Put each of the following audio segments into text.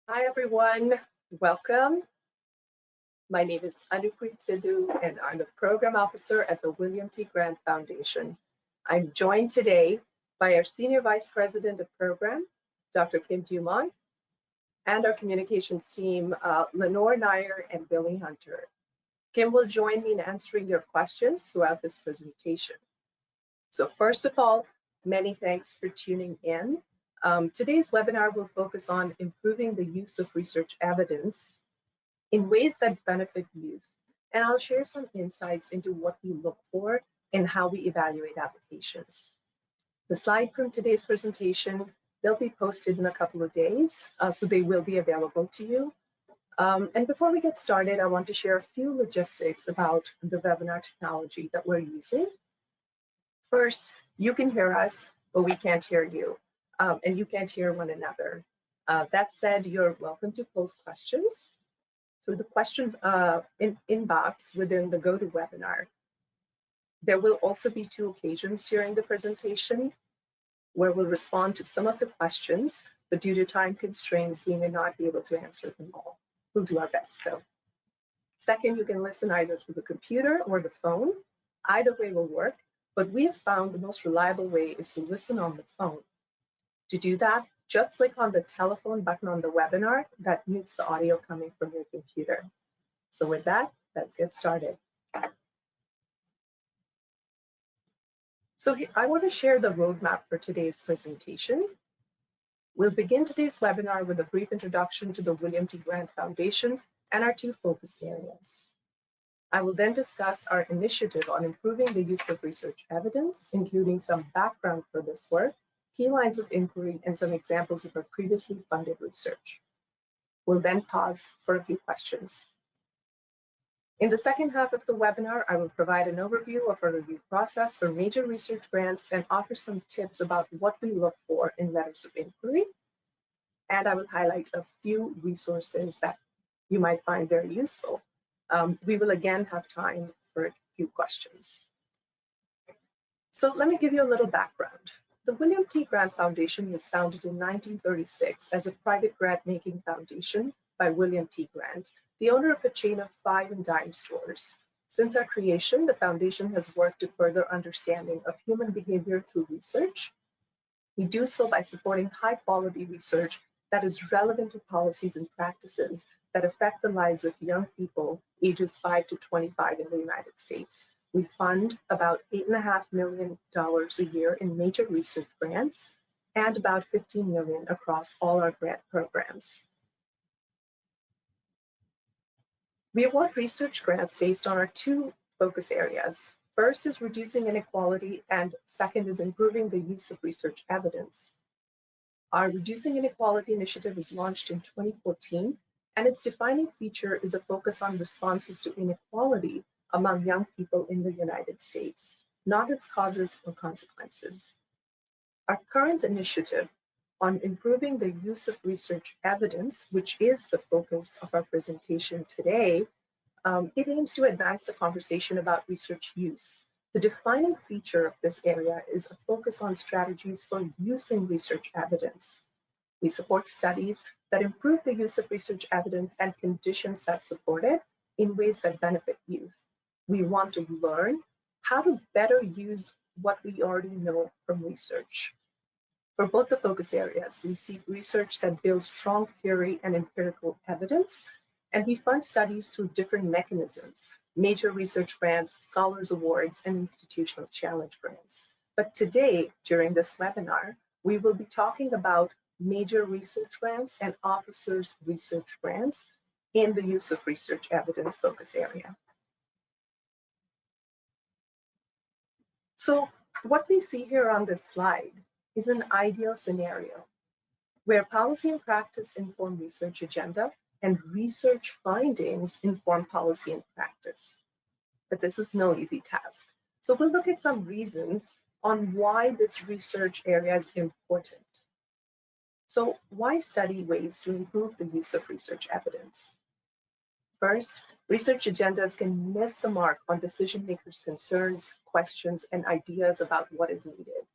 Hi, everyone. Welcome. My name is Anupreet Sidhu, and I'm a program officer at the William T. Grant Foundation. I'm joined today by our Senior Vice President of Program, Dr. Kim Dumont, and our communications team, Lenore Nair and Billy Hunter. Kim will join me in answering your questions throughout this presentation. So first of all, many thanks for tuning in. Today's webinar will focus on improving the use of research evidence in ways that benefit youth. And I'll share some insights into what we look for and how we evaluate applications. The slides from today's presentation, they'll be posted in a couple of days, so they will be available to you. And before we get started, I want to share a few logistics about the webinar technology that we're using. First, you can hear us, but we can't hear you, and you can't hear one another. That said, you're welcome to pose questions through the question inbox within the GoToWebinar. There will also be two occasions during the presentation where we'll respond to some of the questions, but due to time constraints, we may not be able to answer them all. We'll do our best though. Second, you can listen either through the computer or the phone. Either way will work, but we have found the most reliable way is to listen on the phone. To do that, just click on the telephone button on the webinar that mutes the audio coming from your computer. So with that, let's get started. So I want to share the roadmap for today's presentation. We'll begin today's webinar with a brief introduction to the William T. Grant Foundation and our two focus areas. I will then discuss our initiative on improving the use of research evidence, including some background for this work, key lines of inquiry, and some examples of our previously funded research. We'll then pause for a few questions. In the second half of the webinar, I will provide an overview of our review process for major research grants and offer some tips about what we look for in letters of inquiry. And I will highlight a few resources that you might find very useful. We will again have time for a few questions. So let me give you a little background. The William T. Grant Foundation was founded in 1936 as a private grant-making foundation by William T. Grant, the owner of a chain of 5 and dime stores. Since our creation, the foundation has worked to further understanding of human behavior through research. We do so by supporting high-quality research that is relevant to policies and practices that affect the lives of young people ages 5 to 25 in the United States. We fund about $8.5 million a year in major research grants and about $15 million across all our grant programs. We award research grants based on our two focus areas. First is reducing inequality, and second is improving the use of research evidence. Our Reducing Inequality initiative was launched in 2014, and its defining feature is a focus on responses to inequality among young people in the United States, not its causes or consequences. Our current initiative on improving the use of research evidence, which is the focus of our presentation today, it aims to advance the conversation about research use. The defining feature of this area is a focus on strategies for using research evidence. We support studies that improve the use of research evidence and conditions that support it in ways that benefit youth. We want to learn how to better use what we already know from research. For both the focus areas, we seek research that builds strong theory and empirical evidence, and we fund studies through different mechanisms: major research grants, scholars awards, and institutional challenge grants. But today, during this webinar, we will be talking about major research grants and officers' research grants in the use of research evidence focus area. So what we see here on this slide is an ideal scenario where policy and practice inform research agenda and research findings inform policy and practice. But this is no easy task. So we'll look at some reasons on why this research area is important. So why study ways to improve the use of research evidence? First, research agendas can miss the mark on decision makers' concerns, questions, and ideas about what is needed.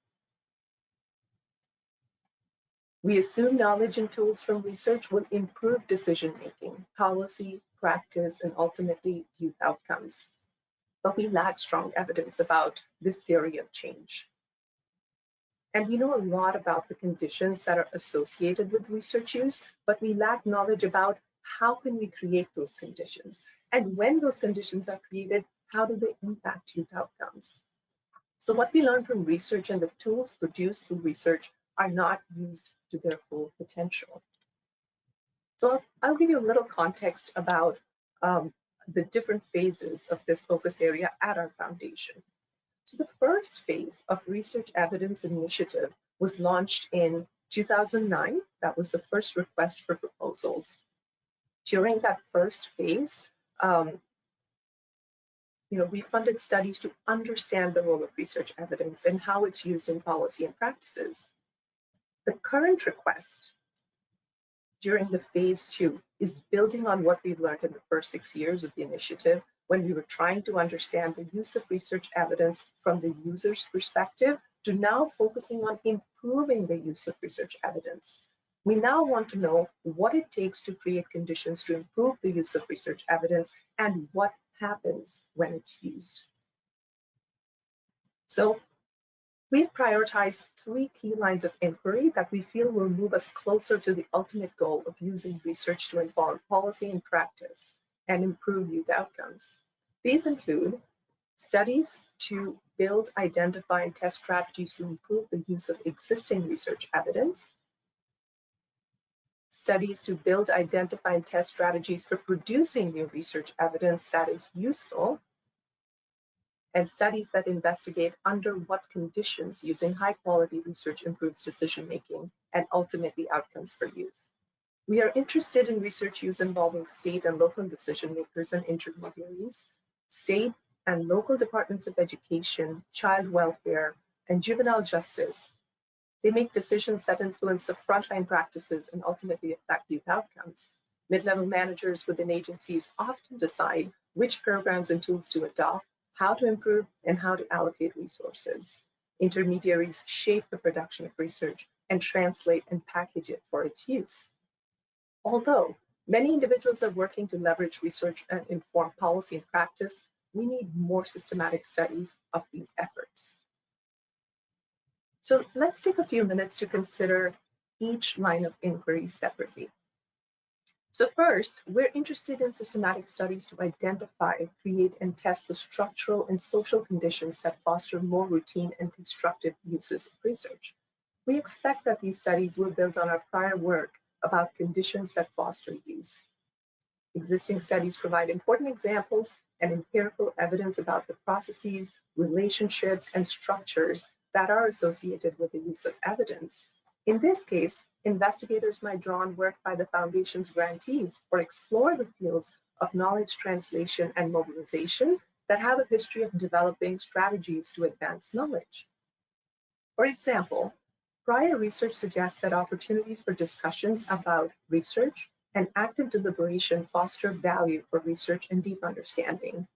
We assume knowledge and tools from research will improve decision-making, policy, practice, and ultimately youth outcomes. But we lack strong evidence about this theory of change. And we know a lot about the conditions that are associated with research use, but we lack knowledge about how can we create those conditions? And when those conditions are created, how do they impact youth outcomes? So what we learn from research and the tools produced through research are not used to their full potential. So I'll give you a little context about the different phases of this focus area at our foundation. So the first phase of Research Evidence Initiative was launched in 2009. That was the first request for proposals. During that first phase, we funded studies to understand the role of research evidence and how it's used in policy and practices. The current request during the phase 2 is building on what we've learned in the first 6 years of the initiative, when we were trying to understand the use of research evidence from the user's perspective, to now focusing on improving the use of research evidence. We now want to know what it takes to create conditions to improve the use of research evidence and what happens when it's used. So we've prioritized 3 key lines of inquiry that we feel will move us closer to the ultimate goal of using research to inform policy and practice and improve youth outcomes. These include studies to build, identify, and test strategies to improve the use of existing research evidence, studies to build, identify, and test strategies for producing new research evidence that is useful, and studies that investigate under what conditions using high-quality research improves decision-making and ultimately outcomes for youth. We are interested in research use involving state and local decision-makers and intermediaries, state and local departments of education, child welfare, and juvenile justice. They make decisions that influence the frontline practices and ultimately affect youth outcomes. Mid-level managers within agencies often decide which programs and tools to adopt, how to improve, and how to allocate resources. Intermediaries shape the production of research and translate and package it for its use. Although many individuals are working to leverage research and inform policy and practice, we need more systematic studies of these efforts. So let's take a few minutes to consider each line of inquiry separately. So first, we're interested in systematic studies to identify, create, and test the structural and social conditions that foster more routine and constructive uses of research. We expect that these studies will build on our prior work about conditions that foster use. Existing studies provide important examples and empirical evidence about the processes, relationships, and structures that are associated with the use of evidence. In this case, investigators might draw on work by the Foundation's grantees or explore the fields of knowledge translation and mobilization that have a history of developing strategies to advance knowledge. For example, prior research suggests that opportunities for discussions about research and active deliberation foster value for research and deep understanding.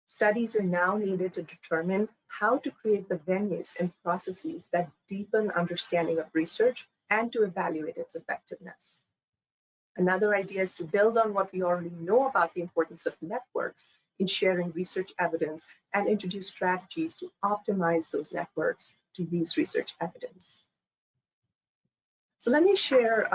Studies are now needed to determine how to create the venues and processes that deepen understanding of research and to evaluate its effectiveness. Another idea is to build on what we already know about the importance of networks in sharing research evidence and introduce strategies to optimize those networks to use research evidence. So let me share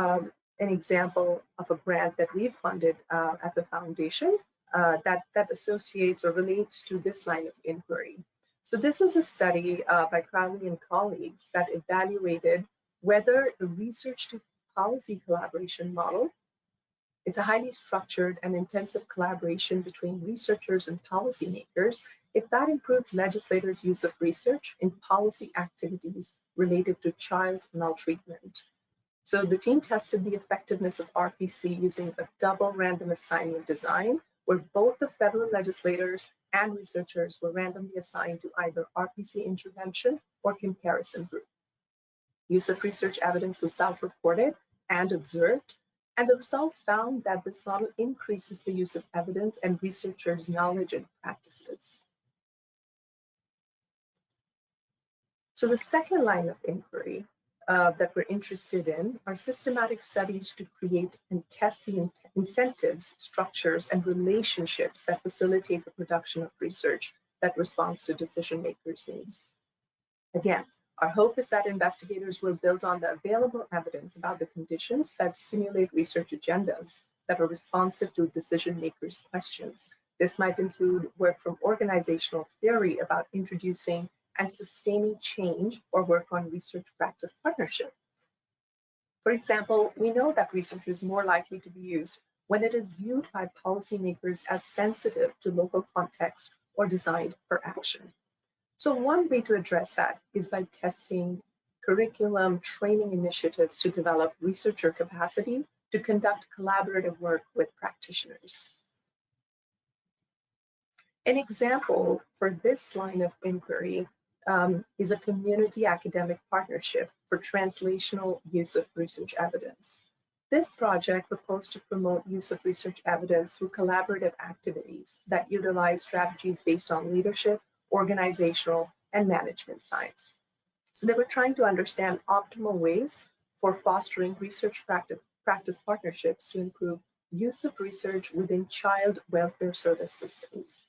an example of a grant that we've funded at the Foundation that associates or relates to this line of inquiry. So this is a study by Crowley and colleagues that evaluated whether the research to policy collaboration model, it's a highly structured and intensive collaboration between researchers and policymakers, if that improves legislators' use of research in policy activities related to child maltreatment. So the team tested the effectiveness of RPC using a double random assignment design, where both the federal legislators and researchers were randomly assigned to either RPC intervention or comparison group. Use of research evidence was self-reported and observed, and the results found that this model increases the use of evidence and researchers' knowledge and practices. So the second line of inquiry that we're interested in are systematic studies to create and test the incentives, structures, and relationships that facilitate the production of research that responds to decision makers' needs. Again, our hope is that investigators will build on the available evidence about the conditions that stimulate research agendas that are responsive to decision makers' questions. This might include work from organizational theory about introducing and sustaining change, or work on research practice partnership. For example, we know that research is more likely to be used when it is viewed by policymakers as sensitive to local context or designed for action. So one way to address that is by testing curriculum training initiatives to develop researcher capacity to conduct collaborative work with practitioners. An example for this line of inquiry is a community academic partnership for translational use of research evidence. This project proposed to promote use of research evidence through collaborative activities that utilize strategies based on leadership, organizational, and management science. So they were trying to understand optimal ways for fostering research practice partnerships to improve use of research within child welfare service systems.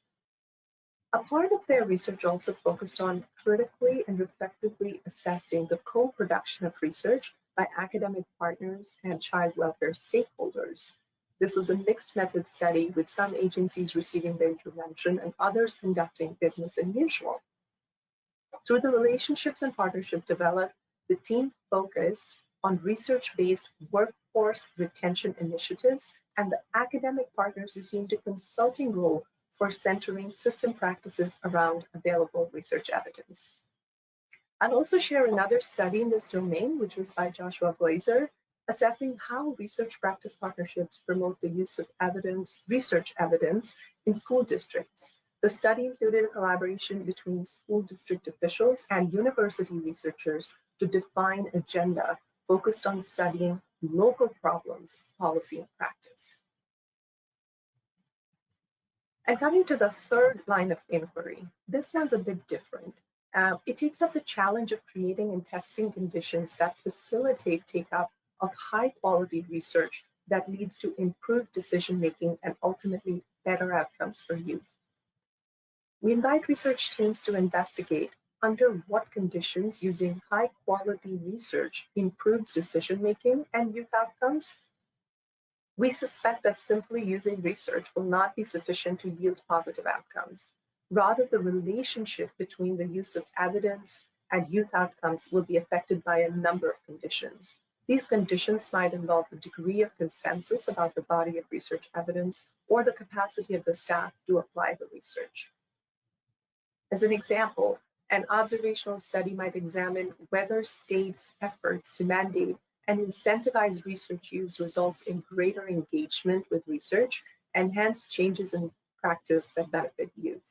A part of their research also focused on critically and effectively assessing the co-production of research by academic partners and child welfare stakeholders. This was a mixed method study with some agencies receiving the intervention and others conducting business as usual. Through the relationships and partnership developed, the team focused on research-based workforce retention initiatives, and the academic partners assumed a consulting role for centering system practices around available research evidence. I'll also share another study in this domain, which was by Joshua Glazer, assessing how research practice partnerships promote the use of research evidence in school districts. The study included a collaboration between school district officials and university researchers to define agenda focused on studying local problems of policy and practice. And coming to the third line of inquiry, this one's a bit different. It takes up the challenge of creating and testing conditions that facilitate take-up of high-quality research that leads to improved decision-making and ultimately better outcomes for youth. We invite research teams to investigate under what conditions using high-quality research improves decision-making and youth outcomes. We suspect that simply using research will not be sufficient to yield positive outcomes. Rather, the relationship between the use of evidence and youth outcomes will be affected by a number of conditions. These conditions might involve a degree of consensus about the body of research evidence or the capacity of the staff to apply the research. As an example, an observational study might examine whether states' efforts to mandate and incentivize research use results in greater engagement with research and hence changes in practice that benefit youth.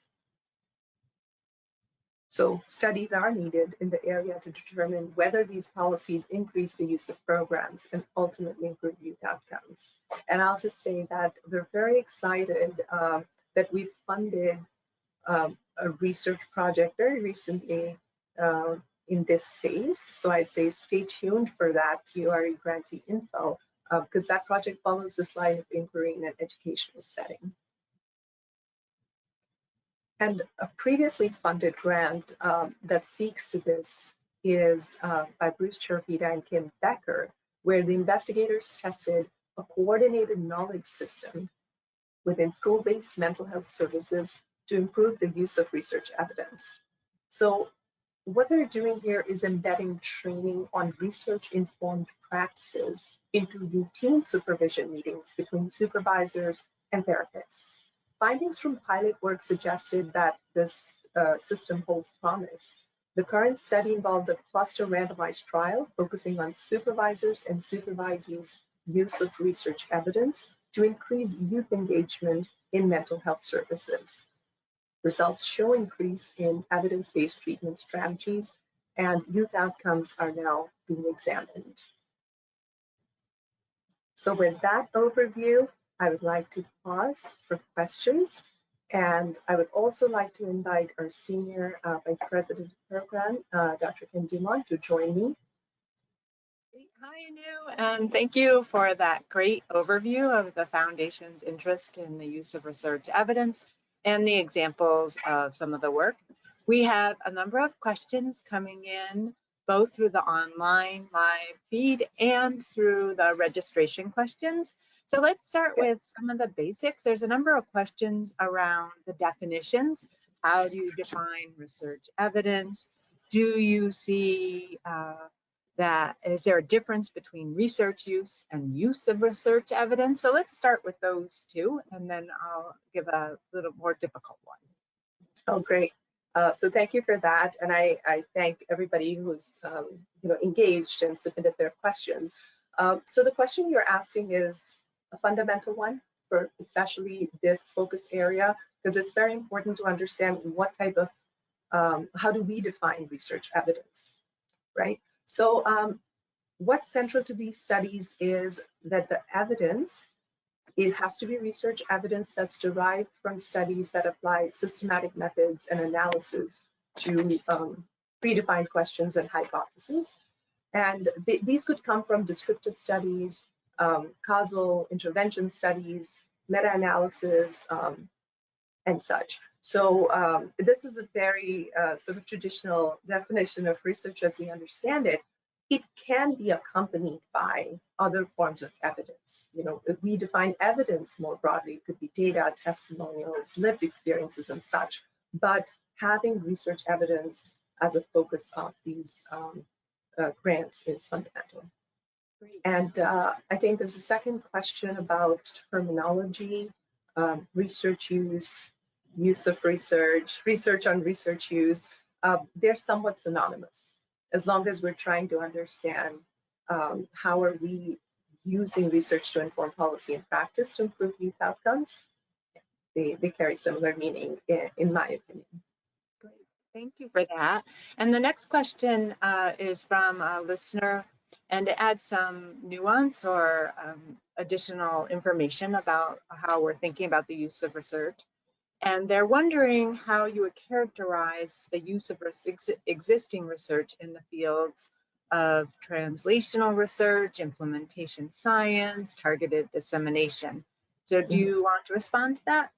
So studies are needed in the area to determine whether these policies increase the use of programs and ultimately improve youth outcomes. And I'll just say that we're very excited that we've funded a research project very recently in this space. So I'd say stay tuned for that TORE grantee info because that project follows this line of inquiry in an educational setting. And a previously funded grant that speaks to this is by Bruce Chervita and Kim Becker, where the investigators tested a coordinated knowledge system within school-based mental health services to improve the use of research evidence. So what they're doing here is embedding training on research-informed practices into routine supervision meetings between supervisors and therapists. Findings from pilot work suggested that this system holds promise. The current study involved a cluster randomized trial focusing on supervisors and supervisees' use of research evidence to increase youth engagement in mental health services. Results show increase in evidence-based treatment strategies, and youth outcomes are now being examined. So with that overview, I would like to pause for questions, and I would also like to invite our Senior Vice President of Program, Dr. Kim Dumont, to join me. Hi, Anu, and thank you for that great overview of the Foundation's interest in the use of research evidence and the examples of some of the work. We have a number of questions coming in, both through the online live feed and through the registration questions. So let's start with some of the basics. There's a number of questions around the definitions. How do you define research evidence? Do you see is there a difference between research use and use of research evidence? So let's start with those two, and then I'll give a little more difficult one. Oh, great. So thank you for that. And I thank everybody who's engaged and submitted their questions. So the question you're asking is a fundamental one for especially this focus area, because it's very important to understand what type of, how do we define research evidence, right? So what's central to these studies is that the evidence, it has to be research evidence that's derived from studies that apply systematic methods and analysis to predefined questions and hypotheses. And these could come from descriptive studies, causal intervention studies, meta-analysis, and such. So this is a very sort of traditional definition of research as we understand it. It can be accompanied by other forms of evidence. If we define evidence more broadly, it could be data, testimonials, lived experiences, and such. But having research evidence as a focus of these grants is fundamental. Great. And I think there's a second question about terminology, research use, use of research, research on research use. They're somewhat synonymous, as long as we're trying to understand how are we using research to inform policy and practice to improve youth outcomes. They carry similar meaning, in my opinion. Great. Thank you for that. And the next question is from a listener, and it adds some nuance or additional information about how we're thinking about the use of research. And they're wondering how you would characterize the use of existing research in the fields of translational research, implementation science, targeted dissemination. So do you want to respond to that?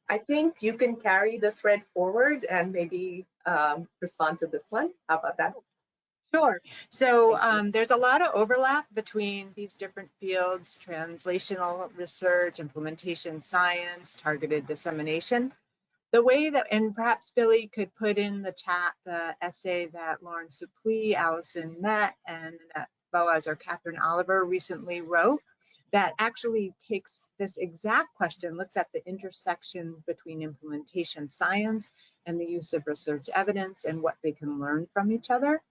I think you can carry the thread forward and maybe respond to this one. How about that? Sure. So there's a lot of overlap between these different fields: translational research, implementation science, targeted dissemination. The way that, and perhaps Billy could put in the chat the essay that Lauren Suplee, Allison Met, and Boaz or Catherine Oliver recently wrote, that actually takes this exact question, looks at the intersection between implementation science and the use of research evidence and what they can learn from each other.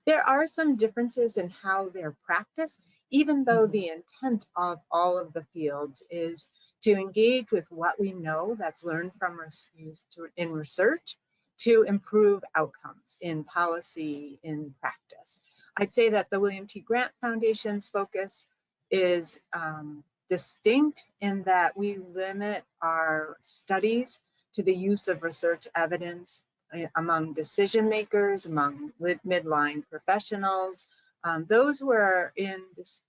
There are some differences in how they're practiced, even though the intent of all of the fields is to engage with what we know that's learned from use in research to improve outcomes in policy, in practice. I'd say that the William T. Grant Foundation's focus is distinct in that we limit our studies to the use of research evidence among decision makers, among midline professionals, those who are in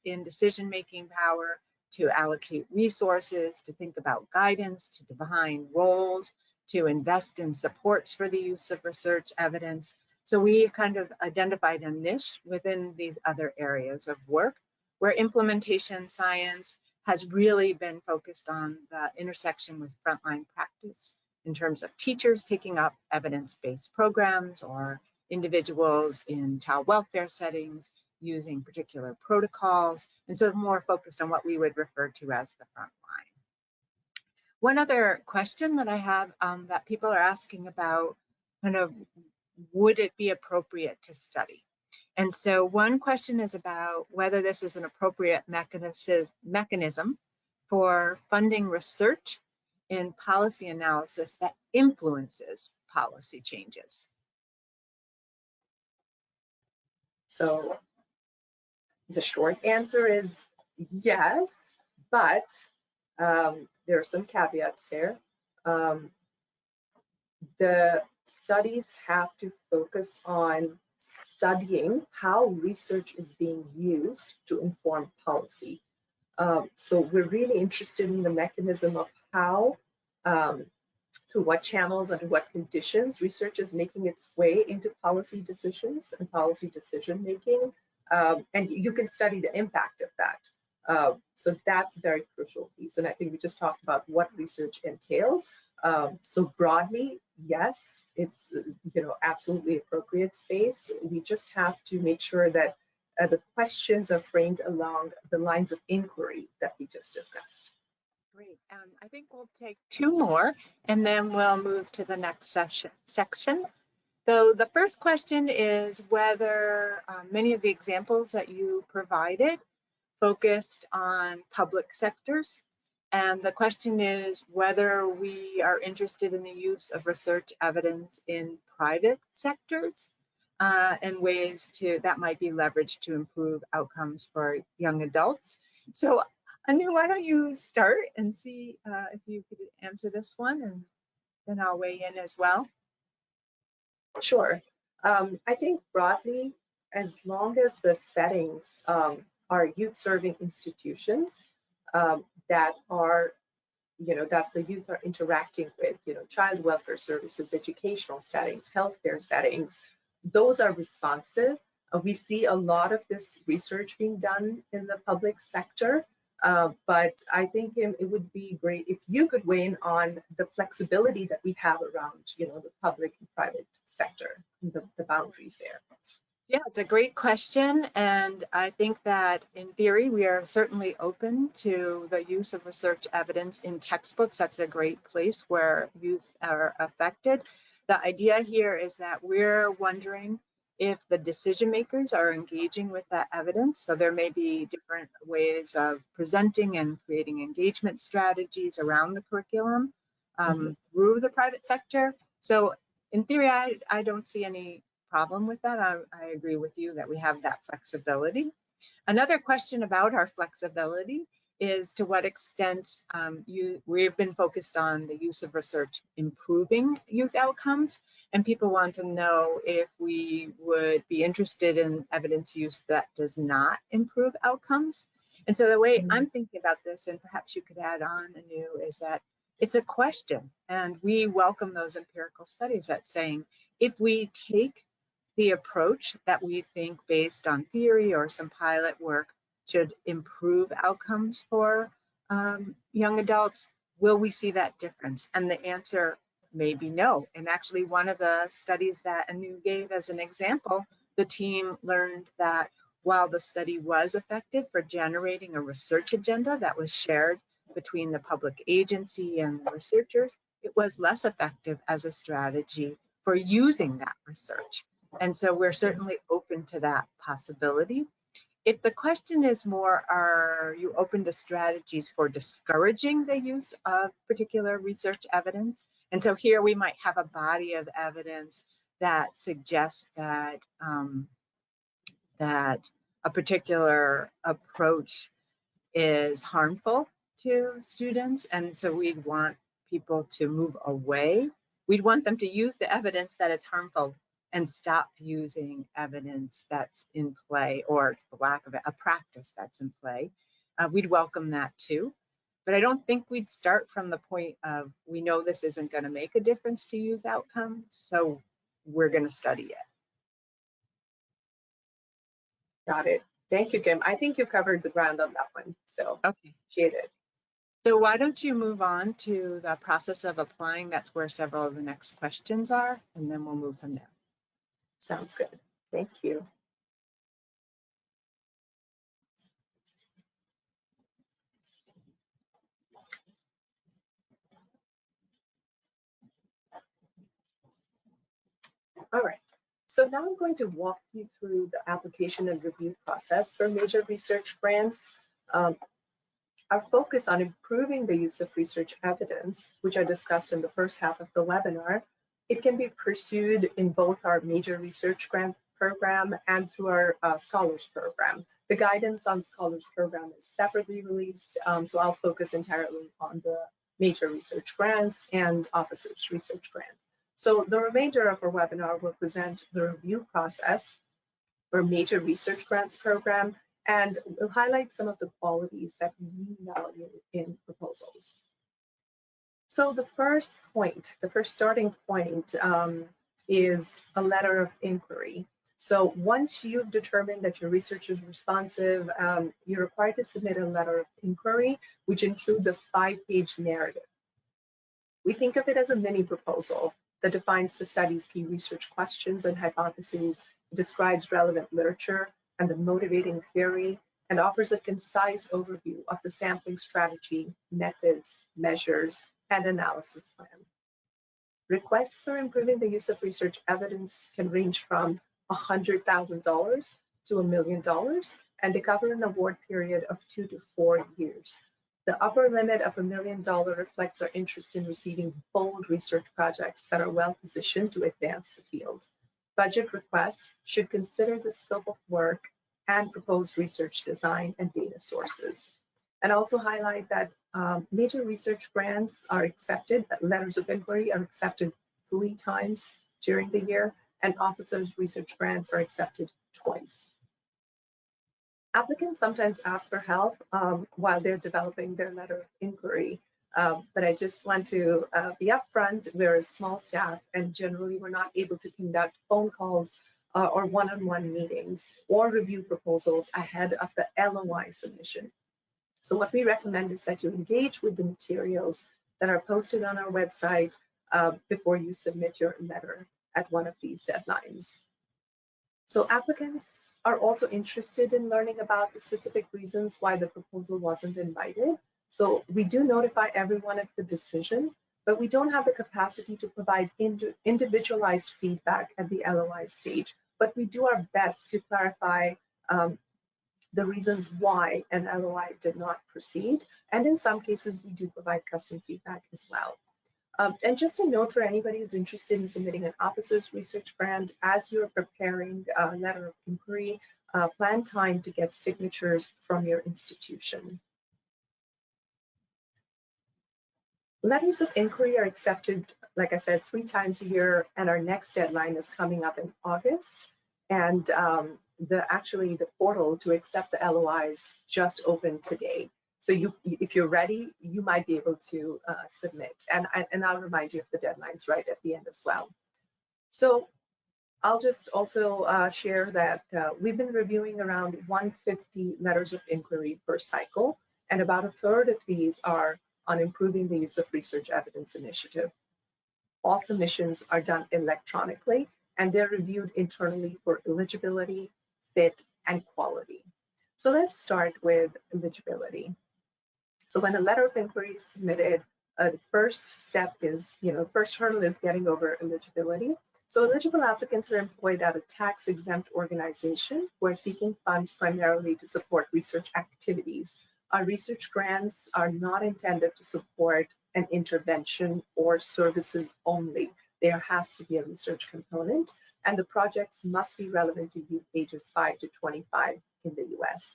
decision-making power to allocate resources, to think about guidance, to define roles, to invest in supports for the use of research evidence. So we kind of identified a niche within these other areas of work where implementation science has really been focused on the intersection with frontline practice in terms of teachers taking up evidence-based programs or individuals in child welfare settings using particular protocols, and so more focused on what we would refer to as the front line. One other question that I have that people are asking about, kind of, would it be appropriate to study? And so one question is about whether this is an appropriate mechanism for funding research in policy analysis that influences policy changes. So the short answer is yes, but there are some caveats there. The studies have to focus on studying how research is being used to inform policy. So we're really interested in the mechanism of how, to what channels, under what conditions research is making its way into policy decisions and policy decision making. And you can study the impact of that. So that's a very crucial piece. And I think we just talked about what research entails. So broadly, yes, it's absolutely appropriate space. We just have to make sure that the questions are framed along the lines of inquiry that we just discussed. Great. I think we'll take two more and then we'll move to the next section. So the first question is whether many of the examples that you provided focused on public sectors. And the question is whether we are interested in the use of research evidence in private sectors and ways that might be leveraged to improve outcomes for young adults. So Anu, why don't you start and see if you could answer this one, and then I'll weigh in as well. Sure. I think broadly, as long as the settings are youth-serving institutions that are, that the youth are interacting with, child welfare services, educational settings, healthcare settings, those are responsive. We see a lot of this research being done in the public sector. But I think it would be great if you could weigh in on the flexibility that we have around, the public and private sector, the boundaries there. Yeah, it's a great question. And I think that in theory, we are certainly open to the use of research evidence in textbooks. That's a great place where youth are affected. The idea here is that we're wondering if the decision makers are engaging with that evidence. So there may be different ways of presenting and creating engagement strategies around the curriculum through the private sector. So in theory, I don't see any problem with that. I agree with you that we have that flexibility. Another question about our flexibility is to what extent we've been focused on the use of research improving youth outcomes, and people want to know if we would be interested in evidence use that does not improve outcomes. And so the way I'm thinking about this, and perhaps you could add on, Anu, is that it's a question, and we welcome those empirical studies that's saying if we take the approach that we think based on theory or some pilot work should improve outcomes for young adults, will we see that difference? And the answer may be no. And actually, one of the studies that Anu gave as an example, the team learned that while the study was effective for generating a research agenda that was shared between the public agency and the researchers, it was less effective as a strategy for using that research. And so we're certainly open to that possibility. If the question is more, are you open to strategies for discouraging the use of particular research evidence? And so here we might have a body of evidence that suggests that, that a particular approach is harmful to students. And so we'd want people to move away. We'd want them to use the evidence that it's harmful and stop using evidence that's in play, or for lack of it, a practice that's in play. We'd welcome that too. But I don't think we'd start from the point of, we know this isn't going to make a difference to youth outcomes, so we're going to study it. Got it. Thank you, Kim. I think you covered the ground on that one, so okay. Appreciate it. So why don't you move on to the process of applying? That's where several of the next questions are, and then we'll move from there. Sounds good. Thank you. All right. So now I'm going to walk you through the application and review process for major research grants. Our focus on improving the use of research evidence, which I discussed in the first half of the webinar, it can be pursued in both our major research grant program and through our Scholars program. The guidance on Scholars program is separately released, so I'll focus entirely on the major research grants and officers research grant. So the remainder of our webinar will present the review process for major research grants program, and we'll highlight some of the qualities that we value in proposals. So the first starting point is a letter of inquiry. So once you've determined that your research is responsive, you're required to submit a letter of inquiry, which includes a 5-page narrative. We think of it as a mini proposal that defines the study's key research questions and hypotheses, describes relevant literature and the motivating theory, and offers a concise overview of the sampling strategy, methods, measures, and analysis plan. Requests for improving the use of research evidence can range from $100,000 to $1 million, and they cover an award period of 2 to 4 years. The upper limit of $1 million reflects our interest in receiving bold research projects that are well positioned to advance the field. Budget requests should consider the scope of work and proposed research design and data sources. And also highlight that major research grants are accepted, letters of inquiry are accepted 3 times during the year, and officers' research grants are accepted twice. Applicants sometimes ask for help while they're developing their letter of inquiry, but I just want to be upfront. We're a small staff, and generally we're not able to conduct phone calls or one-on-one meetings or review proposals ahead of the LOI submission. So what we recommend is that you engage with the materials that are posted on our website before you submit your letter at one of these deadlines. So applicants are also interested in learning about the specific reasons why the proposal wasn't invited. So we do notify everyone of the decision, but we don't have the capacity to provide individualized feedback at the LOI stage. But we do our best to clarify the reasons why an LOI did not proceed. And in some cases, we do provide custom feedback as well. And just a note for anybody who's interested in submitting an officer's research grant, as you're preparing a letter of inquiry, plan time to get signatures from your institution. Letters of inquiry are accepted, like I said, 3 times a year, and our next deadline is coming up in August. And the portal to accept the LOIs just opened today. So if you're ready, you might be able to submit. And I'll remind you of the deadlines right at the end as well. So I'll just also share that we've been reviewing around 150 letters of inquiry per cycle, and about a third of these are on improving the use of research evidence initiative. All submissions are done electronically, and they're reviewed internally for eligibility, fit, and quality. So let's start with eligibility. So when a letter of inquiry is submitted, the first step is, first hurdle is getting over eligibility. So eligible applicants are employed at a tax-exempt organization who are seeking funds primarily to support research activities. Our research grants are not intended to support an intervention or services only. There has to be a research component, and the projects must be relevant to youth ages 5 to 25 in the US.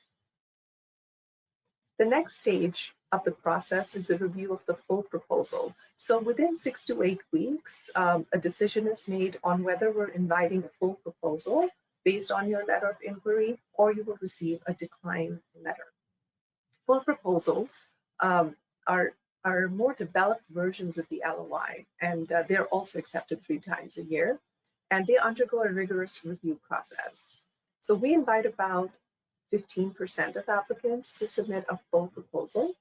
The next stage of the process is the review of the full proposal. So within 6 to 8 weeks, a decision is made on whether we're inviting a full proposal based on your letter of inquiry, or you will receive a decline letter. Full proposals are more developed versions of the LOI, and they're also accepted 3 times a year, and they undergo a rigorous review process. So we invite about 15% of applicants to submit a full proposal.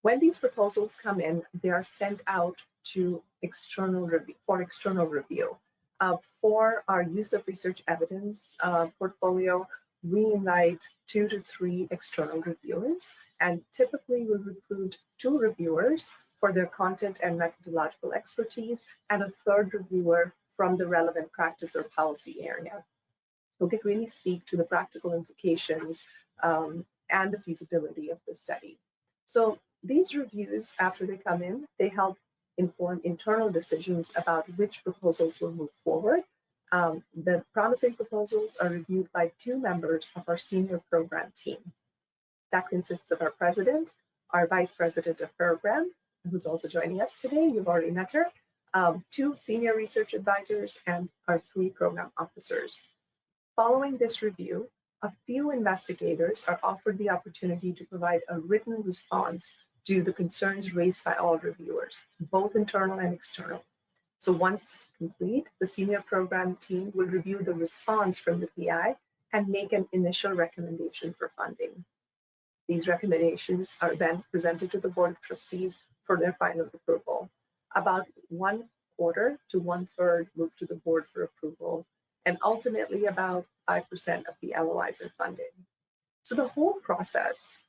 When these proposals come in, they are sent out to external review. For our use of research evidence portfolio, we invite 2 to 3 external reviewers, and typically we recruit 2 reviewers for their content and methodological expertise, and a 3rd reviewer from the relevant practice or policy area, who could really speak to the practical implications and the feasibility of the study. So these reviews, after they come in, they help inform internal decisions about which proposals will move forward. The promising proposals are reviewed by 2 members of our senior program team. That consists of our president, our vice president of program, who's also joining us today. You've already met her, 2 senior research advisors, and our 3 program officers. Following this review, a few investigators are offered the opportunity to provide a written response to the concerns raised by all reviewers, both internal and external. So once complete, the senior program team will review the response from the PI and make an initial recommendation for funding. These recommendations are then presented to the Board of Trustees for their final approval. About 1/4 to 1/3 move to the board for approval, and ultimately about 5% of the LOIs are funded. So the whole process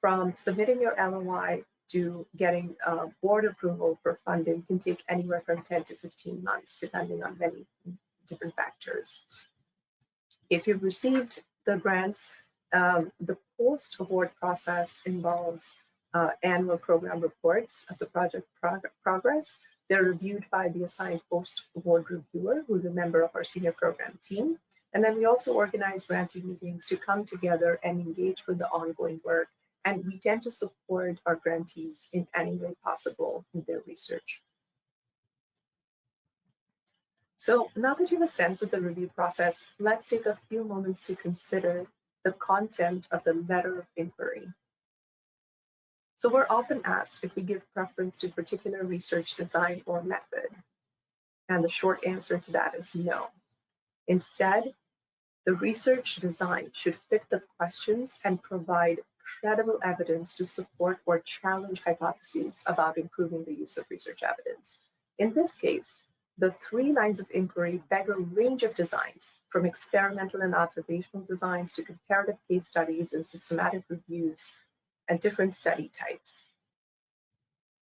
from submitting your LOI to getting board approval for funding can take anywhere from 10 to 15 months, depending on many different factors. If you've received the grants, the post-award process involves annual program reports of the project progress. They're reviewed by the assigned post-award reviewer, who's a member of our senior program team. And then we also organize grantee meetings to come together and engage with the ongoing work. And we tend to support our grantees in any way possible in their research. So now that you have a sense of the review process, let's take a few moments to consider the content of the letter of inquiry. So we're often asked if we give preference to particular research design or method. And the short answer to that is no. Instead, the research design should fit the questions and provide credible evidence to support or challenge hypotheses about improving the use of research evidence. In this case, the 3 lines of inquiry beg a range of designs, from experimental and observational designs to comparative case studies and systematic reviews and different study types.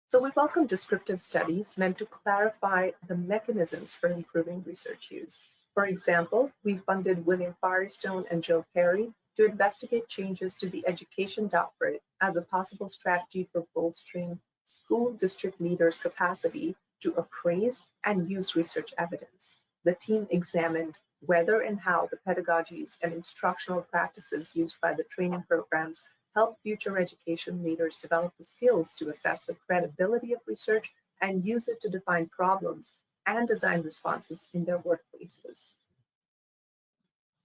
So we welcome descriptive studies meant to clarify the mechanisms for improving research use. For example, we funded William Firestone and Joe Perry to investigate changes to the education doctorate as a possible strategy for bolstering school district leaders' capacity to appraise and use research evidence. The team examined whether and how the pedagogies and instructional practices used by the training programs help future education leaders develop the skills to assess the credibility of research and use it to define problems and design responses in their workplaces.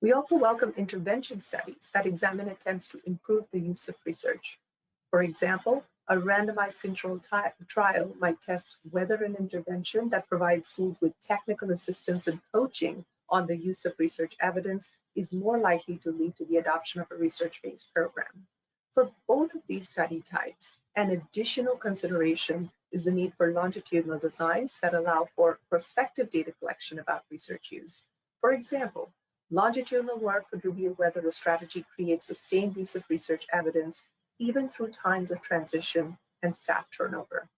We also welcome intervention studies that examine attempts to improve the use of research. For example, a randomized controlled trial might test whether an intervention that provides schools with technical assistance and coaching on the use of research evidence is more likely to lead to the adoption of a research-based program. For both of these study types, an additional consideration is the need for longitudinal designs that allow for prospective data collection about research use. For example, longitudinal work could reveal whether a strategy creates sustained use of research evidence even through times of transition and staff turnover.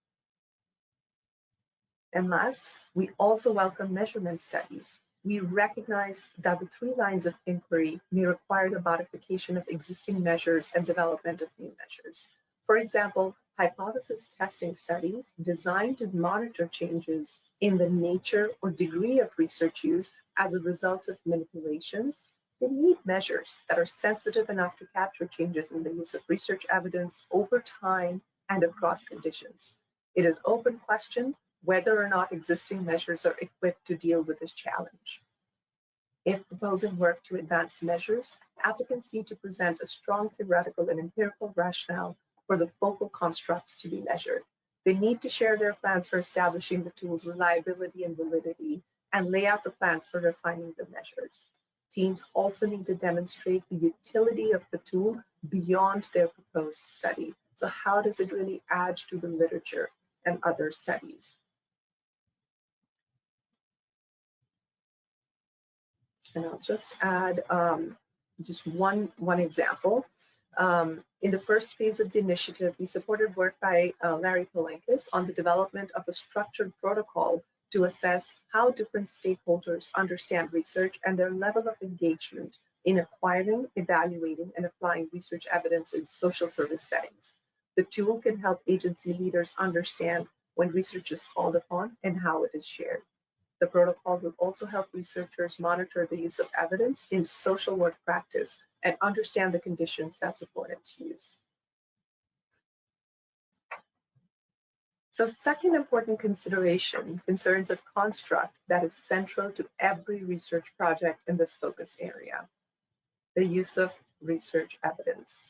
And last, we also welcome measurement studies. We recognize that the 3 lines of inquiry may require the modification of existing measures and development of new measures. For example, hypothesis testing studies designed to monitor changes in the nature or degree of research use as a result of manipulations, they need measures that are sensitive enough to capture changes in the use of research evidence over time and across conditions. It is open question whether or not existing measures are equipped to deal with this challenge. If proposing work to advance measures, applicants need to present a strong theoretical and empirical rationale for the focal constructs to be measured. They need to share their plans for establishing the tool's reliability and validity and lay out the plans for refining the measures. Teams also need to demonstrate the utility of the tool beyond their proposed study. So how does it really add to the literature and other studies? And I'll just add just one example. In the first phase of the initiative, we supported work by Larry Polenkis on the development of a structured protocol to assess how different stakeholders understand research and their level of engagement in acquiring, evaluating, and applying research evidence in social service settings. The tool can help agency leaders understand when research is called upon and how it is shared. The protocol will also help researchers monitor the use of evidence in social work practice and understand the conditions that support its use. So second important consideration concerns a construct that is central to every research project in this focus area, the use of research evidence.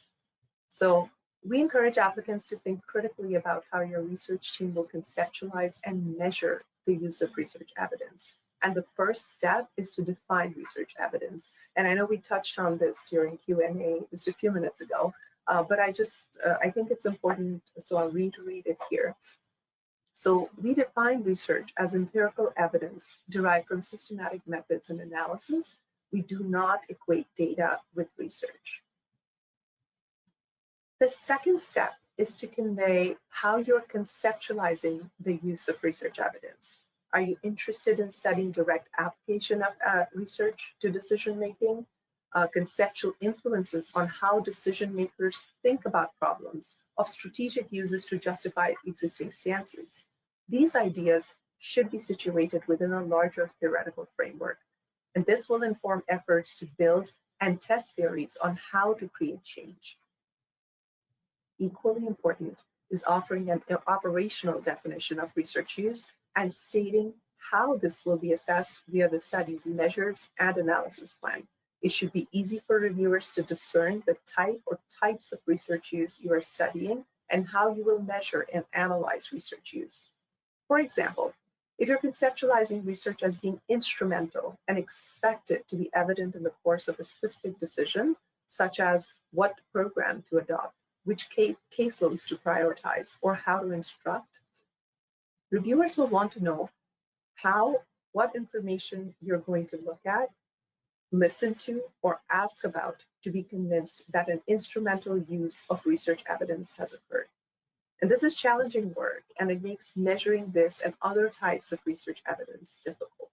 So we encourage applicants to think critically about how your research team will conceptualize and measure the use of research evidence. And the first step is to define research evidence. And I know we touched on this during Q&A just a few minutes ago, but I think it's important, so I'll reiterate it here. So we define research as empirical evidence derived from systematic methods and analysis. We do not equate data with research. The second step is to convey how you're conceptualizing the use of research evidence. Are you interested in studying direct application of research to decision making, conceptual influences on how decision makers think about problems, of strategic uses to justify existing stances? These ideas should be situated within a larger theoretical framework, and this will inform efforts to build and test theories on how to create change. Equally important is offering an operational definition of research use and stating how this will be assessed via the study's measures and analysis plan. It should be easy for reviewers to discern the type or types of research use you are studying and how you will measure and analyze research use. For example, if you're conceptualizing research as being instrumental and expect it to be evident in the course of a specific decision, such as what program to adopt, which caseloads to prioritize, or how to instruct, reviewers will want to know what information you're going to look at, listen to, or ask about to be convinced that an instrumental use of research evidence has occurred. And this is challenging work, and it makes measuring this and other types of research evidence difficult.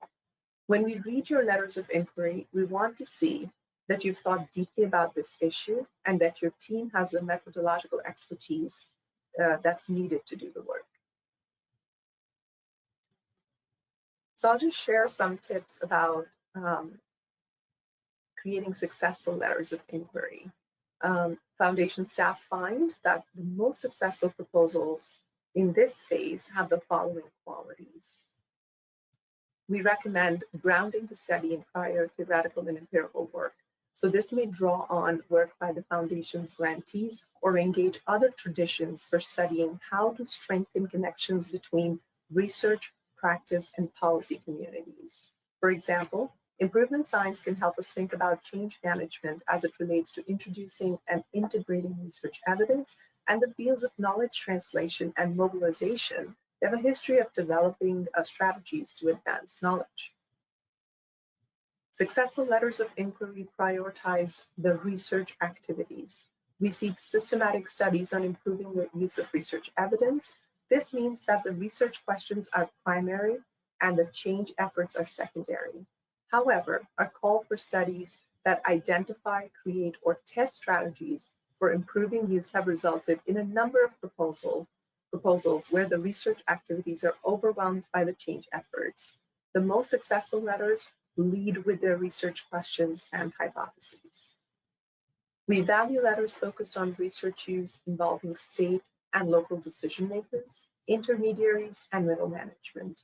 When we read your letters of inquiry, we want to see that you've thought deeply about this issue and that your team has the methodological expertise that's needed to do the work. So I'll just share some tips about creating successful letters of inquiry. Foundation staff find that the most successful proposals in this phase have the following qualities. We recommend grounding the study in prior theoretical and empirical work. So this may draw on work by the Foundation's grantees or engage other traditions for studying how to strengthen connections between research, practice, and policy communities. For example, improvement science can help us think about change management as it relates to introducing and integrating research evidence, and the fields of knowledge translation and mobilization have a history of developing strategies to advance knowledge. Successful letters of inquiry prioritize the research activities. We seek systematic studies on improving the use of research evidence. This means that the research questions are primary and the change efforts are secondary. However, our call for studies that identify, create, or test strategies for improving use have resulted in a number of proposals where the research activities are overwhelmed by the change efforts. The most successful letters lead with their research questions and hypotheses. We value letters focused on research use involving state and local decision makers, intermediaries, and middle management.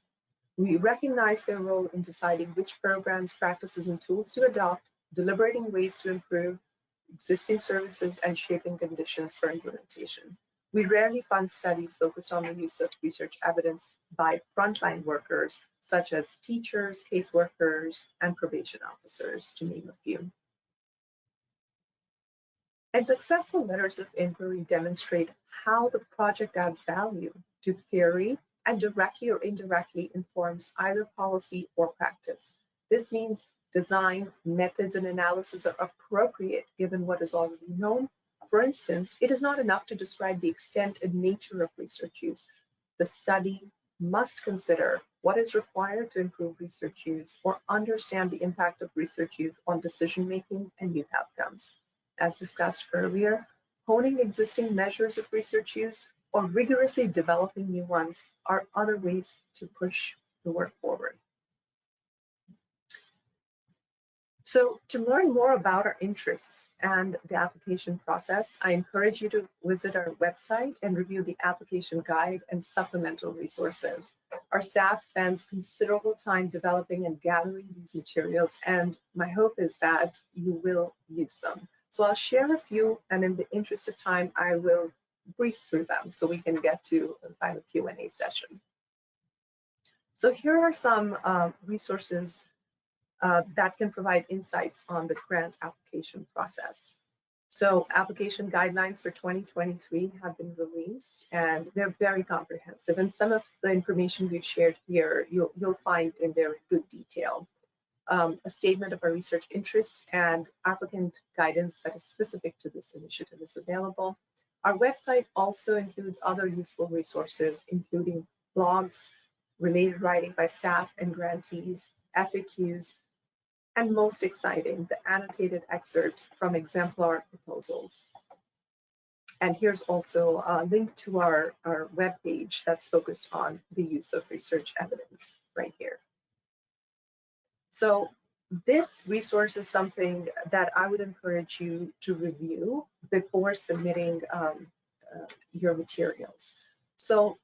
We recognize their role in deciding which programs, practices, and tools to adopt, deliberating ways to improve existing services, and shaping conditions for implementation. We rarely fund studies focused on the use of research evidence by frontline workers, such as teachers, caseworkers, and probation officers, to name a few. And successful letters of inquiry demonstrate how the project adds value to theory and directly or indirectly informs either policy or practice. This means design, methods, and analysis are appropriate given what is already known. For instance, it is not enough to describe the extent and nature of research use. The study must consider what is required to improve research use or understand the impact of research use on decision-making and youth outcomes. As discussed earlier, honing existing measures of research use or rigorously developing new ones are other ways to push the work forward. So to learn more about our interests and the application process, I encourage you to visit our website and review the application guide and supplemental resources. Our staff spends considerable time developing and gathering these materials, and my hope is that you will use them. So I'll share a few, and in the interest of time, I will breeze through them so we can get to a final Q&A session. So here are some resources that can provide insights on the grant application process. So application guidelines for 2023 have been released, and they're very comprehensive. And some of the information we've shared here, you'll find in there in good detail. A statement of our research interest and applicant guidance that is specific to this initiative is available. Our website also includes other useful resources, including blogs, related writing by staff and grantees, FAQs, and most exciting, the annotated excerpts from exemplar proposals. And here's also a link to our webpage that's focused on the use of research evidence right here. So this resource is something that I would encourage you to review before submitting your materials. So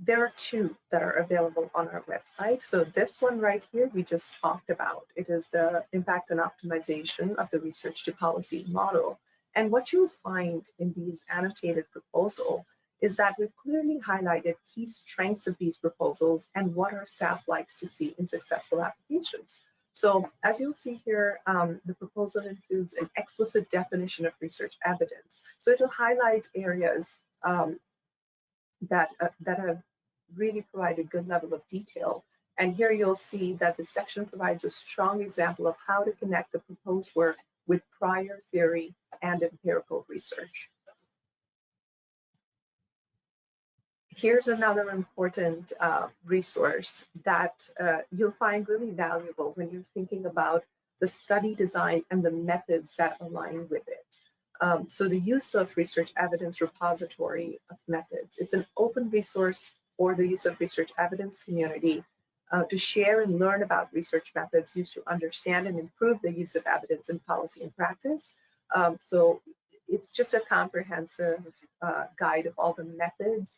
there are two that are available on our website. So this one right here, we just talked about. It is the impact and optimization of the research to policy model. And what you'll find in these annotated proposals is that we've clearly highlighted key strengths of these proposals and what our staff likes to see in successful applications. So as you'll see here, the proposal includes an explicit definition of research evidence. So it'll highlight areas that have really provide a good level of detail. And here you'll see that the section provides a strong example of how to connect the proposed work with prior theory and empirical research. Here's another important resource that you'll find really valuable when you're thinking about the study design and the methods that align with it. So the use of research evidence repository of methods. It's an open resource for the use of research evidence community to share and learn about research methods used to understand and improve the use of evidence in policy and practice. So it's just a comprehensive guide of all the methods.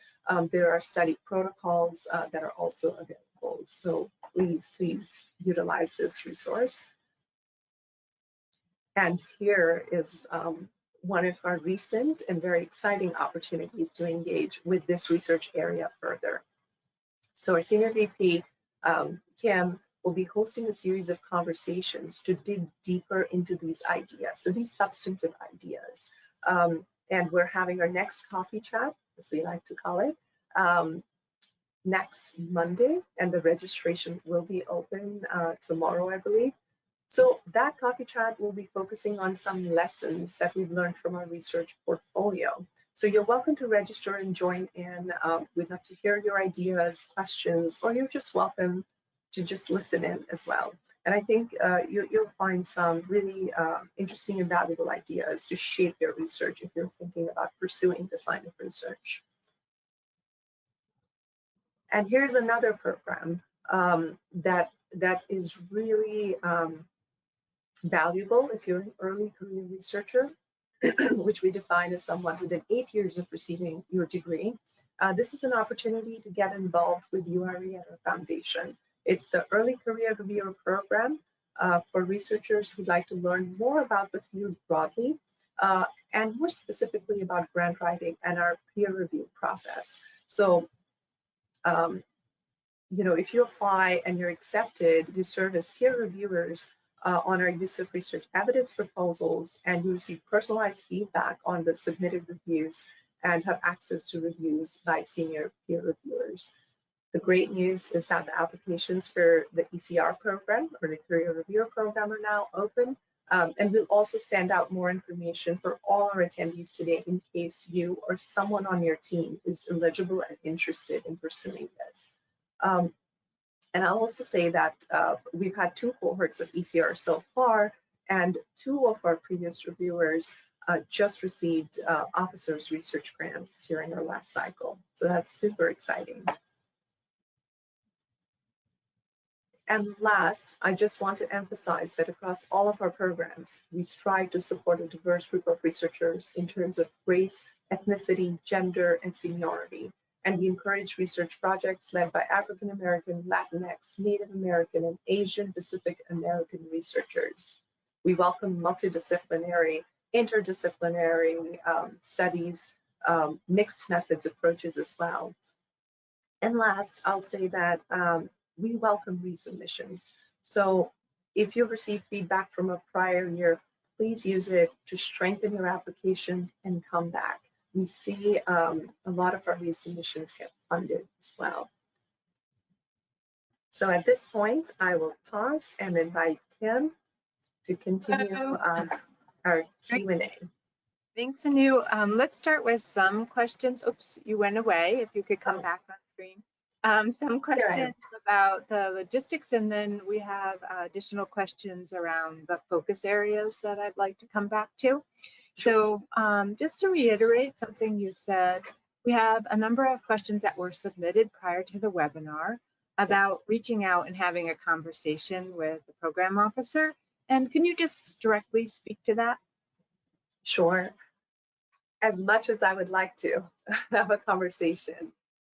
There are study protocols that are also available. So please utilize this resource. And here is one of our recent and very exciting opportunities to engage with this research area further. So our Senior VP, Kim, will be hosting a series of conversations to dig deeper into these ideas, so these substantive ideas. And we're having our next coffee chat, as we like to call it, next Monday, and the registration will be open tomorrow, I believe. So that coffee chat will be focusing on some lessons that we've learned from our research portfolio. So you're welcome to register and join in. We'd love to hear your ideas, questions, or you're just welcome to just listen in as well. And I think you'll find some really interesting and valuable ideas to shape your research if you're thinking about pursuing this line of research. And here's another program that is really valuable if you're an early career researcher, which we define as someone within 8 years of receiving your degree. This is an opportunity to get involved with URE at our foundation. It's the Early Career Reviewer Program for researchers who'd like to learn more about the field broadly, and more specifically about grant writing and our peer review process. So, if you apply and you're accepted, you serve as peer reviewers on our use of research evidence proposals, and you receive personalized feedback on the submitted reviews and have access to reviews by senior peer reviewers. The great news is that the applications for the ECR program, or the Career Reviewer Program, are now open. And we'll also send out more information for all our attendees today in case you or someone on your team is eligible and interested in pursuing this. And I'll also say that we've had 2 cohorts of ECR so far, and 2 of our previous reviewers just received officers' research grants during our last cycle. So that's super exciting. And last, I just want to emphasize that across all of our programs, we strive to support a diverse group of researchers in terms of race, ethnicity, gender, and seniority. And we encourage research projects led by African American, Latinx, Native American, and Asian Pacific American researchers. We welcome multidisciplinary, interdisciplinary studies, mixed methods approaches as well. And last, I'll say that we welcome resubmissions. So if you've received feedback from a prior year, please use it to strengthen your application and come back. We see a lot of our resubmissions get funded as well. So at this point, I will pause and invite Kim to continue our Q&A. Thanks, Anu. Let's start with some questions. Oops, you went away. If you could come back on screen. Some questions about the logistics, and then we have additional questions around the focus areas that I'd like to come back to. So just to reiterate something you said, we have a number of questions that were submitted prior to the webinar about reaching out and having a conversation with the program officer. And can you just directly speak to that? Sure. As much as I would like to have a conversation,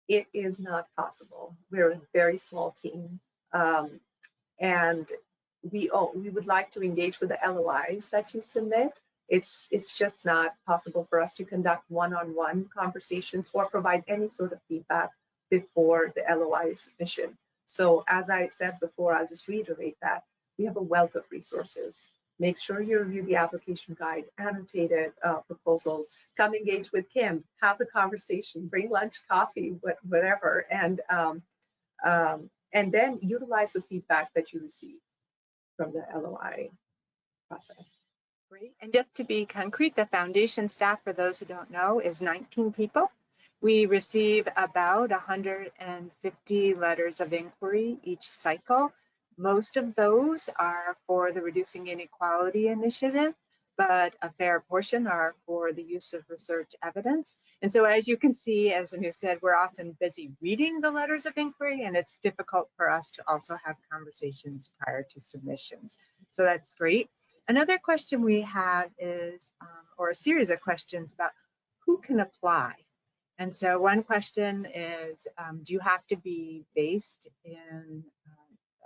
it is not possible. We're a very small team, and we would like to engage with the LOIs that you submit. It's just not possible for us to conduct one-on-one conversations or provide any sort of feedback before the LOI submission. So as I said before, I'll just reiterate that we have a wealth of resources. Make sure you review the application guide, annotated proposals, come engage with Kim, have the conversation, bring lunch, coffee, whatever, and then utilize the feedback that you receive from the LOI process. Great. And just to be concrete, the foundation staff, for those who don't know, is 19 people. We receive about 150 letters of inquiry each cycle. Most of those are for the Reducing Inequality Initiative, but a fair portion are for the use of research evidence. And so as you can see, as Anu said, we're often busy reading the letters of inquiry, and it's difficult for us to also have conversations prior to submissions. So that's great. Another question we have is, or a series of questions about who can apply. And so one question is, do you have to be based in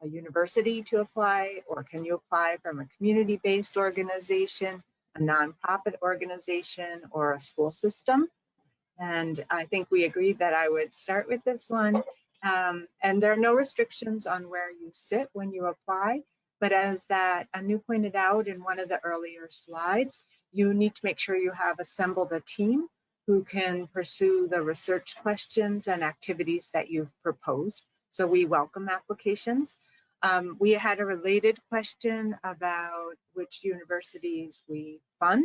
a university to apply, or can you apply from a community-based organization, a nonprofit organization, or a school system? And I think we agreed that I would start with this one. And there are no restrictions on where you sit when you apply, but as that Anu pointed out in one of the earlier slides, you need to make sure you have assembled a team who can pursue the research questions and activities that you've proposed. So we welcome applications. We had a related question about which universities we fund,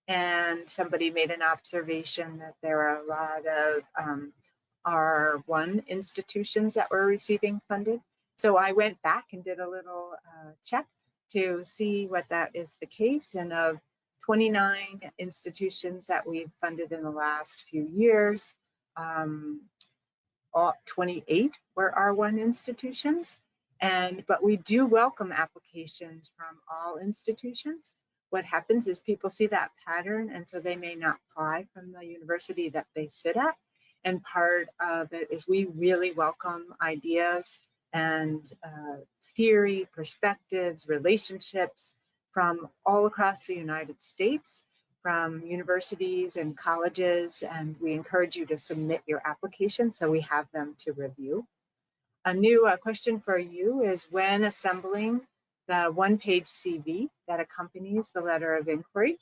and somebody made an observation that there are a lot of R1 institutions that were receiving funded. So I went back and did a little check to see what that is the case, and of 29 institutions that we've funded in the last few years, 28 were R1 institutions. But we do welcome applications from all institutions. What happens is people see that pattern, and so they may not apply from the university that they sit at. And part of it is we really welcome ideas and theory, perspectives, relationships from all across the United States, from universities and colleges, and we encourage you to submit your application so we have them to review. A new question for you is, when assembling the one-page CV that accompanies the letter of inquiry,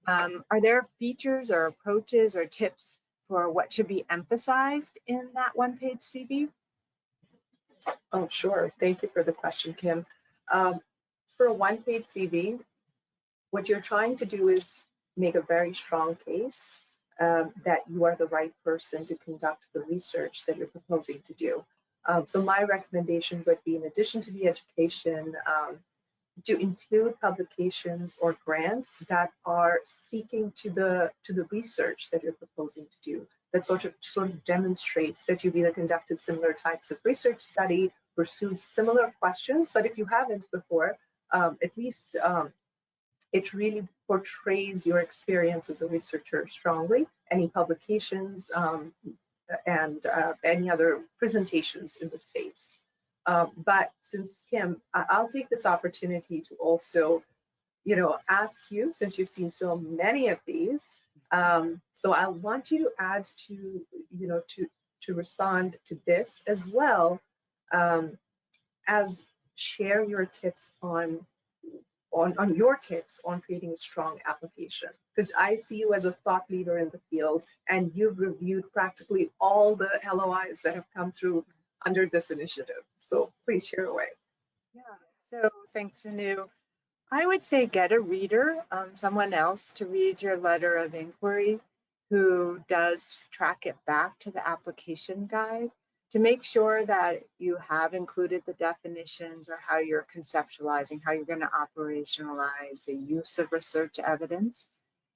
are there features or approaches or tips for what should be emphasized in that one-page CV? Oh, sure. Thank you for the question, Kim. For a one-page CV, what you're trying to do is make a very strong case that you are the right person to conduct the research that you're proposing to do. So my recommendation would be, in addition to the education, to include publications or grants that are speaking to the research that you're proposing to do, that sort of demonstrates that you've either conducted similar types of research study pursued similar questions, but if you haven't before, at least it really portrays your experience as a researcher strongly. Any publications and any other presentations in the space. But since Kim, I'll take this opportunity to also, ask you, since you've seen so many of these, so I want you to add to respond to this as well, as share your tips on your tips on creating a strong application. Because I see you as a thought leader in the field, and you've reviewed practically all the LOIs that have come through under this initiative. So please share away. Yeah, so thanks, Anu. I would say get a reader, someone else to read your letter of inquiry who does track it back to the application guide to make sure that you have included the definitions or how you're conceptualizing, how you're going to operationalize the use of research evidence,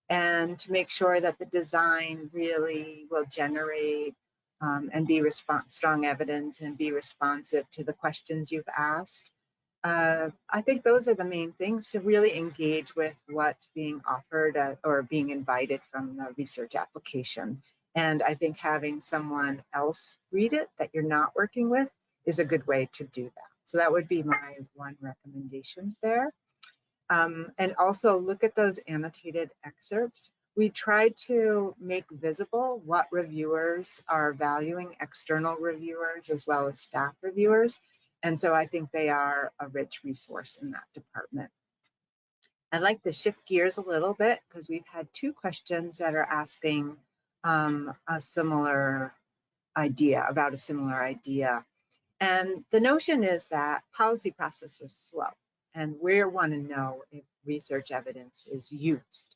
and to make sure that the design really will generate and be strong evidence and be responsive to the questions you've asked. I think those are the main things, to really engage with what's being offered or being invited from the research application. And I think having someone else read it that you're not working with is a good way to do that. So that would be my one recommendation there. And also look at those annotated excerpts. We try to make visible what reviewers are valuing, external reviewers as well as staff reviewers. And so I think they are a rich resource in that department. I'd like to shift gears a little bit because we've had two questions that are asking a similar idea, about a similar idea. And the notion is that policy process is slow, and we want to know if research evidence is used.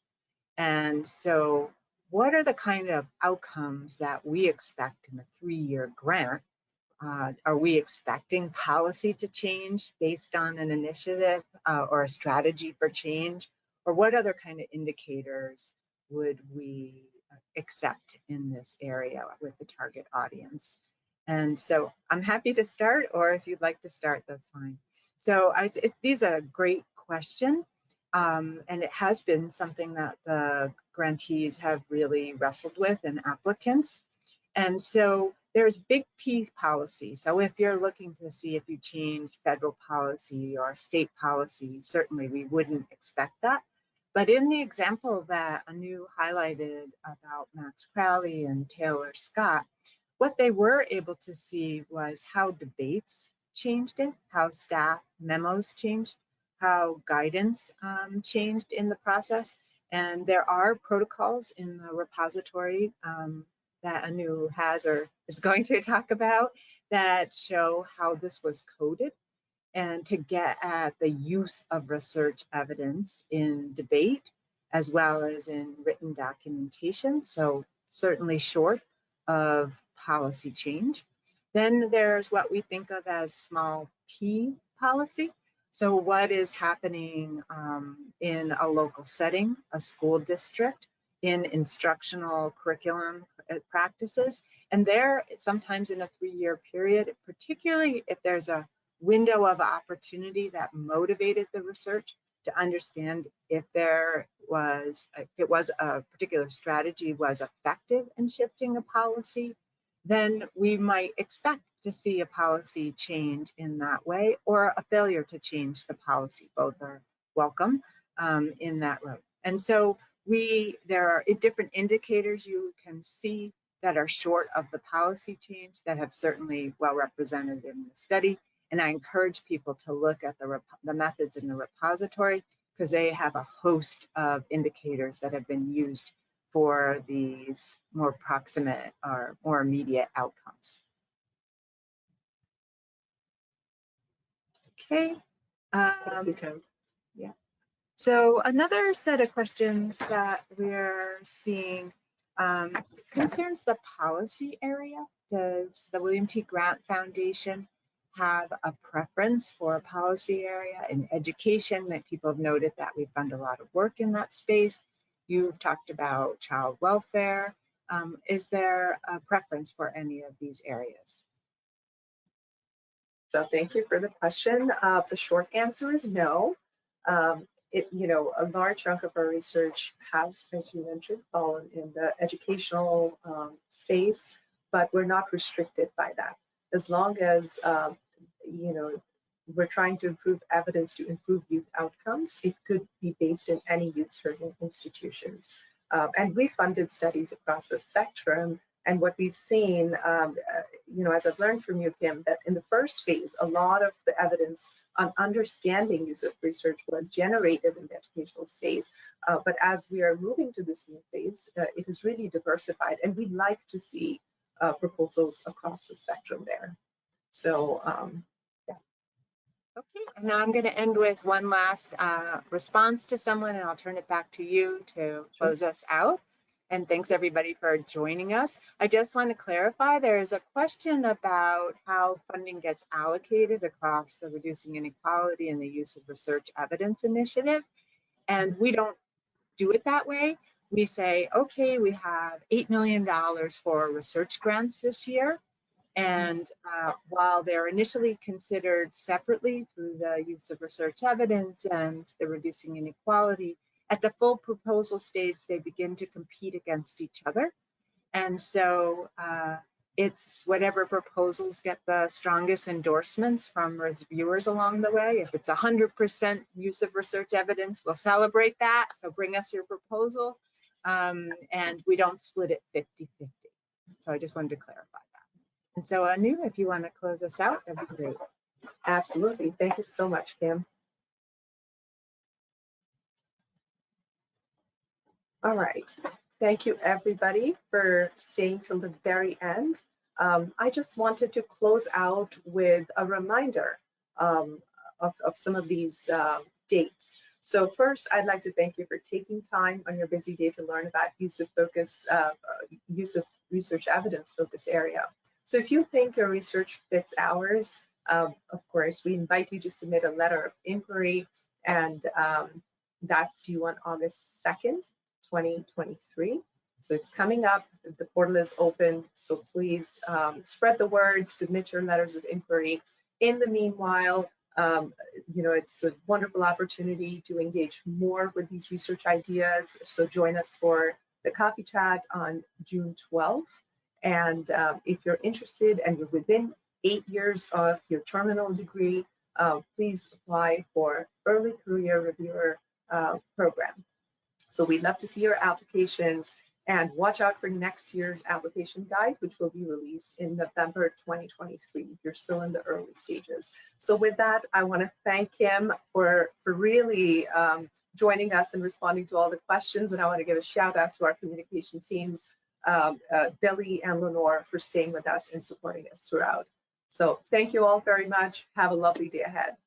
And so what are the kind of outcomes that we expect in a 3-year grant? Are we expecting policy to change based on an initiative or a strategy for change? Or what other kind of indicators would we accept in this area with the target audience? And so I'm happy to start, or if you'd like to start, that's fine. So these are a great question. And it has been something that the grantees have really wrestled with, and applicants. And so there's big P policy. So if you're looking to see if you change federal policy or state policy, certainly we wouldn't expect that. But in the example that Anu highlighted about Max Crowley and Taylor Scott, what they were able to see was how debates changed it, how staff memos changed, how guidance changed in the process. And there are protocols in the repository that Anu has or is going to talk about that show how this was coded, and to get at the use of research evidence in debate as well as in written documentation. So certainly short of policy change. Then there's what we think of as small p policy. So what is happening in a local setting, a school district, in instructional curriculum practices. And there, sometimes in a 3-year period, particularly if there's a window of opportunity that motivated the research to understand if it was a particular strategy was effective in shifting a policy, then we might expect to see a policy change in that way, or a failure to change the policy. Both are welcome in that road. And so there are different indicators you can see that are short of the policy change that have certainly well represented in the study. And I encourage people to look at the methods in the repository, because they have a host of indicators that have been used for these more proximate or more immediate outcomes. Okay. Yeah. So another set of questions that we're seeing concerns the policy area. Does the William T. Grant Foundation have a preference for a policy area in education? That people have noted that we've done a lot of work in that space. You've talked about child welfare. Is there a preference for any of these areas? So thank you for the question. The short answer is no. A large chunk of our research has, as you mentioned, fallen in the educational space, but we're not restricted by that. As long as, we're trying to improve evidence to improve youth outcomes, it could be based in any youth-serving institutions. And we funded studies across the spectrum. And what we've seen, as I've learned from you, Kim, that in the first phase, a lot of the evidence on understanding use of research was generated in the educational space. But as we are moving to this new phase, it is really diversified. And we like to see proposals across the spectrum there. So, yeah. Okay, and now I'm going to end with one last response to someone, and I'll turn it back to you to close us out. And thanks everybody for joining us. I just want to clarify, there is a question about how funding gets allocated across the Reducing Inequality and the Use of Research Evidence Initiative. And we don't do it that way. We say, okay, we have $8 million for research grants this year. And while they're initially considered separately through the use of research evidence and the Reducing Inequality, at the full proposal stage, they begin to compete against each other. And so it's whatever proposals get the strongest endorsements from reviewers along the way. If it's 100% use of research evidence, we'll celebrate that. So bring us your proposal. And we don't split it 50-50. So I just wanted to clarify that. And so Anu, if you want to close us out, that'd be great. Absolutely. Thank you so much, Kim. All right. Thank you, everybody, for staying till the very end. I just wanted to close out with a reminder of some of these dates. So first, I'd like to thank you for taking time on your busy day to learn about use of research evidence focus area. So if you think your research fits ours, of course, we invite you to submit a letter of inquiry, and that's due on August 2nd. 2023. So it's coming up. The portal is open. So please spread the word, submit your letters of inquiry. In the meanwhile, it's a wonderful opportunity to engage more with these research ideas. So join us for the coffee chat on June 12th. And if you're interested and you're within 8 years of your terminal degree, please apply for Early Career Reviewer program. So we'd love to see your applications, and watch out for next year's application guide, which will be released in November 2023 if you're still in the early stages. So with that, I want to thank Kim for really joining us and responding to all the questions. And I want to give a shout out to our communication teams, Billy and Lenore, for staying with us and supporting us throughout. So thank you all very much. Have a lovely day ahead.